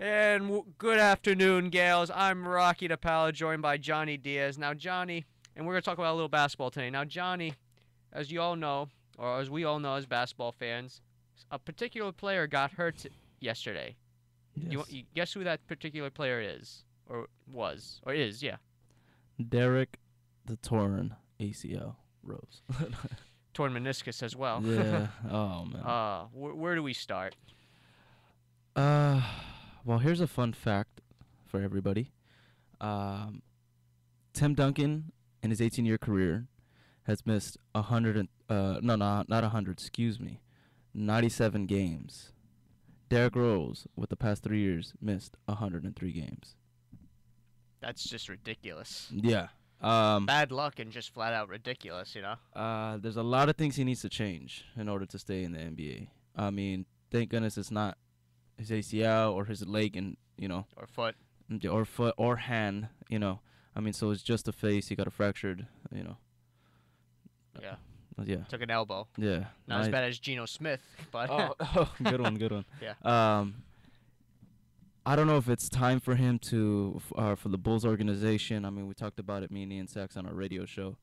And good afternoon, Gales. I'm Rocky DePala, joined by Johnny Diaz. Now, Johnny, and we're going to talk about a little basketball today. Now, Johnny, as you all know, or as we all know as basketball fans, a particular player got hurt yesterday. Yes. You guess who that particular player is? Or was? Or is, yeah. Derek the torn ACL Rose. Torn meniscus as well. Yeah. Oh man. Where do we start? Uh well, here's a fun fact for everybody. Um Tim Duncan in his 18-year career has missed 100 and no, not 100, excuse me. 97 games. Derrick Rose with the past 3 years missed 103 games. That's just ridiculous. Yeah. Bad luck and just flat out ridiculous, you know? There's a lot of things he needs to change in order to stay in the NBA. I mean, thank goodness it's not his ACL or his leg and Or foot. or foot or hand. I mean, so it's just a face. He got a fractured. Yeah. Yeah. Took an elbow. Yeah. Not as bad as Geno Smith, but Oh, good one, good one. yeah. I don't know if it's time for him for the Bulls organization. I mean, we talked about it, me and Ian Sachs on our radio show.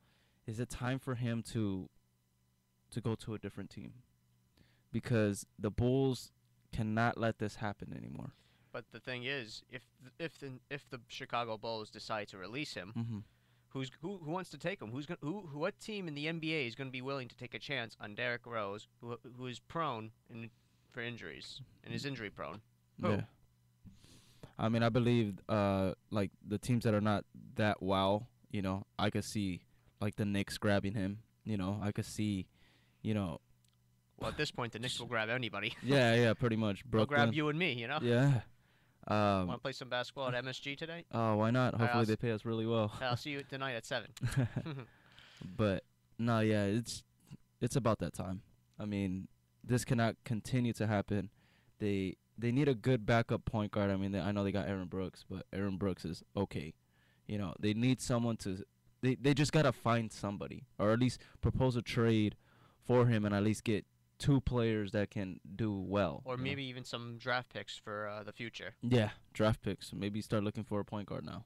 Is it time for him to go to a different team? Because the Bulls cannot let this happen anymore. But the thing is, if the Chicago Bulls decide to release him, Mm-hmm. who wants to take him? What team in the NBA is going to be willing to take a chance on Derrick Rose, who is prone for injuries and is injury prone? Who? Yeah. I mean, I believe like the teams that are not that I could see like the Knicks grabbing him. I could see, you know, Well, at this point, the Knicks will grab anybody. yeah, pretty much. They'll Brooklyn. grab you and me, you know? Yeah. Want to play some basketball at MSG today? Oh, why not? right, Hopefully they pay us really well. I'll see you tonight at 7. But no, yeah, it's about that time. I mean, this cannot continue to happen. They need a good backup point guard. I mean, I know they got Aaron Brooks, but Aaron Brooks is okay. They need someone to. They just gotta find somebody, or at least propose a trade for him, and at least get two players that can do well. Or maybe even some draft picks for the future. Yeah, draft picks. Maybe start looking for a point guard now.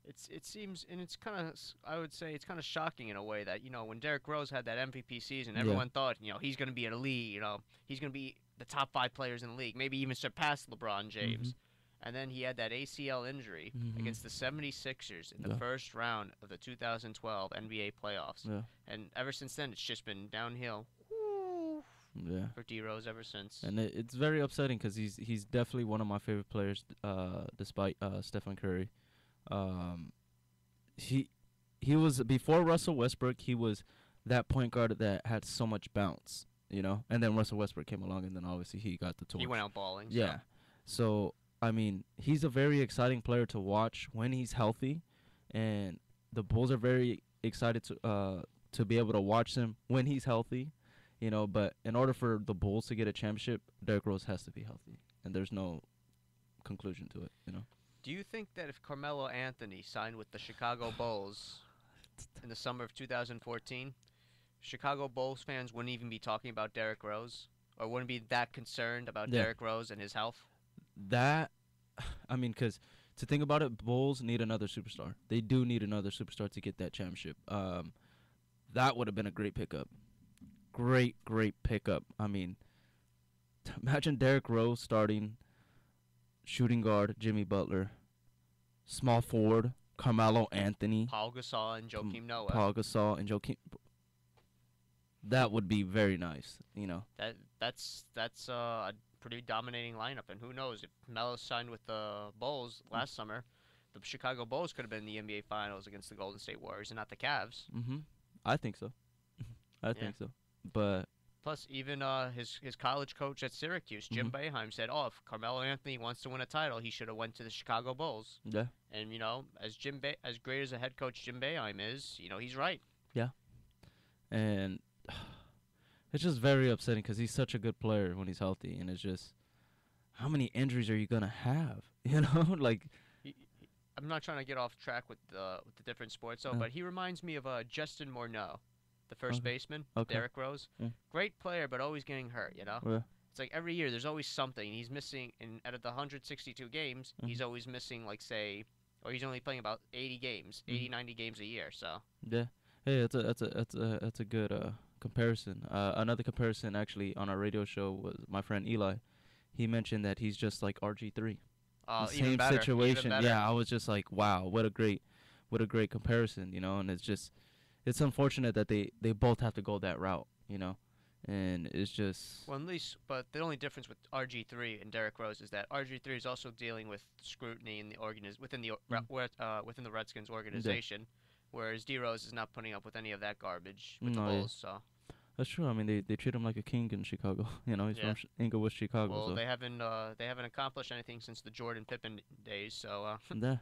It seems, and it's kind of, I would say, it's kind of shocking in a way that when Derrick Rose had that MVP season, everyone thought he's going to be in a league, he's going to be the top 5 players in the league, maybe even surpass LeBron James. And then he had that ACL injury against the 76ers in the first round of the 2012 NBA playoffs. Yeah. And ever since then, it's just been downhill. Yeah. For D Rose ever since. And it's very upsetting because he's definitely one of my favorite players, despite Stephen Curry. He was before Russell Westbrook. He was that point guard that had so much bounce, And then Russell Westbrook came along, and then obviously he got the torch. He went out balling. Yeah. So I mean, he's a very exciting player to watch when he's healthy, and the Bulls are very excited to be able to watch him when he's healthy. But in order for the Bulls to get a championship, Derrick Rose has to be healthy, and there's no conclusion to it. Do you think that if Carmelo Anthony signed with the Chicago Bulls in the summer of 2014, Chicago Bulls fans wouldn't even be talking about Derrick Rose, or wouldn't be that concerned about Derrick Rose and his health? I mean, because to think about it, Bulls need another superstar. They do need another superstar to get that championship. That would have been a great pickup. Great pickup. I mean, imagine Derrick Rose starting shooting guard Jimmy Butler, small forward Carmelo Anthony, Paul Gasol and Joakim Noah. Paul Gasol and Joakim. That would be very nice. That's a pretty dominating lineup, and who knows if Melo signed with the Bulls last summer, the Chicago Bulls could have been in the NBA Finals against the Golden State Warriors and not the Cavs. I think so. I think so. But plus, even his college coach at Syracuse, Jim Boeheim, said, "Oh, if Carmelo Anthony wants to win a title, he should have went to the Chicago Bulls." Yeah. And as great as a head coach Jim Boeheim is, he's right. Yeah. And it's just very upsetting because he's such a good player when he's healthy, and it's just how many injuries are you gonna have? Like. I'm not trying to get off track with the different sports, but he reminds me of Justin Morneau, the first baseman, Derrick Rose. Great player, but always getting hurt. Yeah. it's like every year there's always something. He's missing in out of the 162 games, he's Mhm. always missing like say, or he's only playing about 80 games, 80 Mhm. 90 games a year. So Yeah. Hey, that's a good comparison. Another comparison actually on our radio show was my friend Eli. He mentioned that he's just like RG3. The even same better, even situation. better. Yeah, I was just like, wow, what a great comparison, you know. And it's unfortunate that they both have to go that route, you know. And it's just, Well, at least, but the only difference with RG3 and Derrick Rose is that RG3 is also dealing with scrutiny in the mm, within the Redskins yeah, organization, whereas D Rose is not putting up with any of that garbage with the no, yeah, Bulls. So that's true. I mean, they treat him like a king in Chicago. You know, he's yeah, from Inglewood, Chicago, well so they haven't accomplished anything since the Jordan Pippen days. So yeah.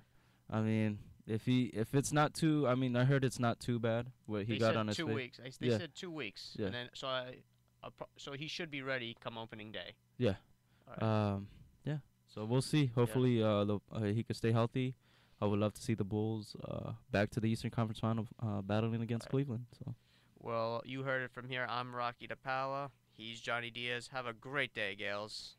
I mean, if it's not too, I mean, I heard it's not too bad what he they got said on his two face. weeks. They Yeah, said 2 weeks, yeah, and then so he should be ready come opening day. yeah. All right. Yeah. So we'll see. Yeah. Hopefully, he could stay healthy. I would love to see the Bulls back to the Eastern Conference Final, battling All against right. Cleveland. So Well, you heard it from here. I'm Rocky DePaula. He's Johnny Diaz. Have a great day, Gales.